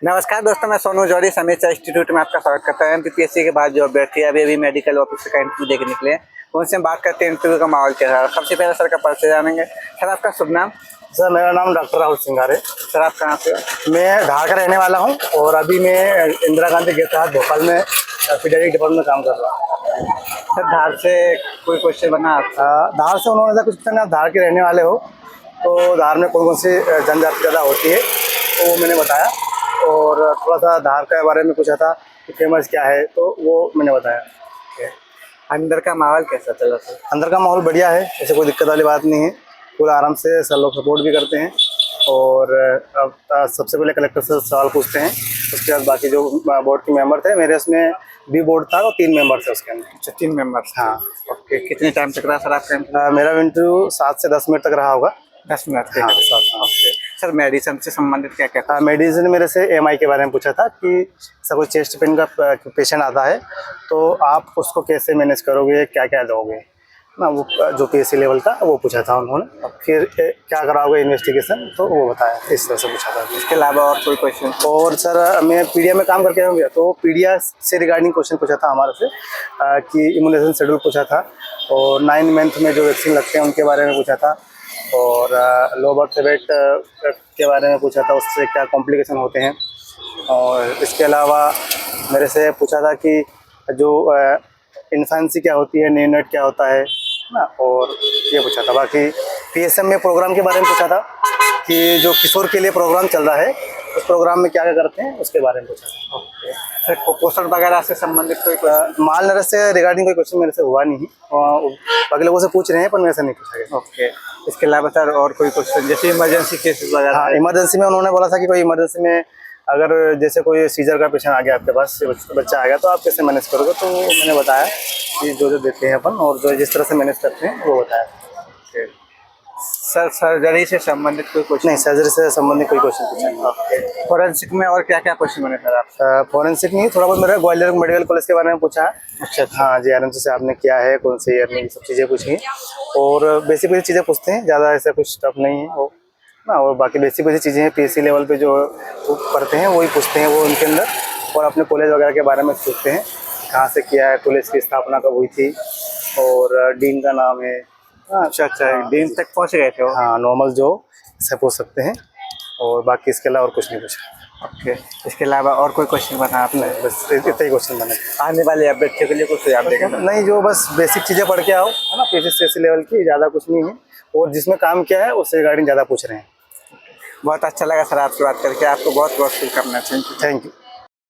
नमस्कार दोस्तों, मैं सोनू जौहरी समीक्षा इंस्टीट्यूट में आपका स्वागत करता हूँ। एमपीपीएससी के बाद जो अभ्यर्थी अभी मेडिकल ऑफिसर का इंटरव्यू देके निकले हैं, उनसे हम बात करते हैं इंटरव्यू का माहौल क्या है। सबसे पहले सर का परिचय जानेंगे। सर आपका शुभ नाम? सर मेरा नाम डॉक्टर राहुल सिंगारे। सर आप कहाँ से हो? मैं धार का रहने वाला हूँ और अभी मैं इंदिरा गांधी के तहत भोपाल में पीडियाट्रिक डिपार्टमेंट में काम कर रहा हूँ। सर धार से कोई क्वेश्चन बना आपसे? धार से उन्होंने ऐसा कुछ पूछा, आप धार के रहने वाले हो तो धार में कौन कौन सी जनजाति ज़्यादा होती है, तो वो मैंने बताया। और थोड़ा सा धार के बारे में पूछा था कि फेमस क्या है, तो वो मैंने बताया। अंदर का माहौल कैसा चला सर? अंदर का माहौल बढ़िया है, ऐसे कोई दिक्कत वाली बात नहीं है, पूरा आराम से सब लोग सपोर्ट भी करते हैं। और अब सबसे पहले कलेक्टर से सवाल पूछते हैं, उसके बाद बाकी जो बोर्ड के मेंबर थे, मेरे उसमें बी बोर्ड था और 3 मेंबर थे उसके अंदर। अच्छा, 3 मेंबर। हाँ। ओके, कितने टाइम तक रहा सर आपका इंटरव्यू? मेरा इंटरव्यू 7 से 10 मिनट तक रहा होगा। 10 मिनट के? हाँ, 7। ओके सर, मेडिसिन से संबंधित क्या क्या था? मेडिसिन मेरे से एमआई के बारे में पूछा था कि ऐसा कोई चेस्ट पेन का पेशेंट आता है तो आप उसको कैसे मैनेज करोगे, क्या क्या दोगे ना, वो जो पीएससी लेवल का वो पूछा था उन्होंने। फिर क्या कराओगे इन्वेस्टिगेशन, तो वो बताया, इस तरह से पूछा था। इसके अलावा और कोई क्वेश्चन? और सर मैं पीडिया में काम करके आऊँगा, तो पीडिया से रिगार्डिंग क्वेश्चन पूछा था हमारे से कि इम्यूनाइजेशन शेड्यूल पूछा था, और 9 मंथ में जो वैक्सीन लगते हैं उनके बारे में पूछा था, और लो बर्थ वेट के बारे में पूछा था, उससे क्या कॉम्प्लिकेशन होते हैं। और इसके अलावा मेरे से पूछा था कि जो इन्फेंसी क्या होती है, न्यूनेट क्या होता है ना, और ये पूछा था। बाकी पीएसएम में प्रोग्राम के बारे में पूछा था कि जो किशोर के लिए प्रोग्राम चल रहा है उस प्रोग्राम में क्या क्या करते हैं, उसके बारे में पूछा था। ओके सर, कुपोषण वगैरह से संबंधित कोई माल नरस से रिगार्डिंग कोई क्वेश्चन मेरे से हुआ नहीं, बाकी लोगों से पूछ रहे हैं पर मेरे से नहीं पूछा गया। ओके, इसके अलावा सर और कोई क्वेश्चन जैसे इमरजेंसी केसेस वगैरह? हाँ, इमरजेंसी में उन्होंने बोला था कि कोई इमरजेंसी में अगर जैसे कोई सीजर का पेशेंट आ गया आपके पास, बच्चा आ गया, तो आप कैसे मैनेज करोगे, तो मैंने बताया कि जो देते हैं अपन और जो जिस तरह से मैनेज करते हैं वो बताया। सर सर्जरी से संबंधित कोई क्वेश्चन? नहीं, सर्जरी से संबंधित कोई क्वेश्चन पूछा नहीं। ओके, फोरेंसिक में और क्या क्या क्वेश्चन बने सर आप? फॉरेंसिक नहीं, थोड़ा बहुत मेरा ग्वालियर मेडिकल कॉलेज के बारे में पूछा है। अच्छा। हाँ जी, आरएमसी से आपने किया है, कौन से ईयर में, ये सब चीज़ें पूछी और बेसिक बेसिक चीज़ें पूछते हैं, ज़्यादा ऐसा कुछ टफ नहीं है वो ना। और बाकी बेसिक बेसिक चीज़ें हैं पीएससी लेवल पे जो पढ़ते हैं वही पूछते हैं वो उनके अंदर। और अपने कॉलेज वगैरह के बारे में पूछते हैं, कहाँ से किया है, कॉलेज की स्थापना कब हुई थी, और डीन का नाम है। अच्छा, डीन तक पहुँच गए थे वो? हाँ, नॉर्मल जो से पूछ सकते हैं, और बाकी इसके अलावा और कुछ नहीं पूछा। ओके, इसके अलावा और कोई क्वेश्चन बना आपने? बस इतना ही क्वेश्चन बने। आने वाले अभ्यर्थियों के लिए कुछ सुझाव देगा? नहीं, जो बस बेसिक चीज़ें पढ़ के आओ है ना, पीएससी लेवल की, ज़्यादा कुछ नहीं है, और जिसमें काम किया है उससे रिगार्डिंग ज़्यादा पूछ रहे हैं। बहुत अच्छा लगा सर आपसे बात करके, आपको बहुत बहुत शुभकामनाएं। Thank you.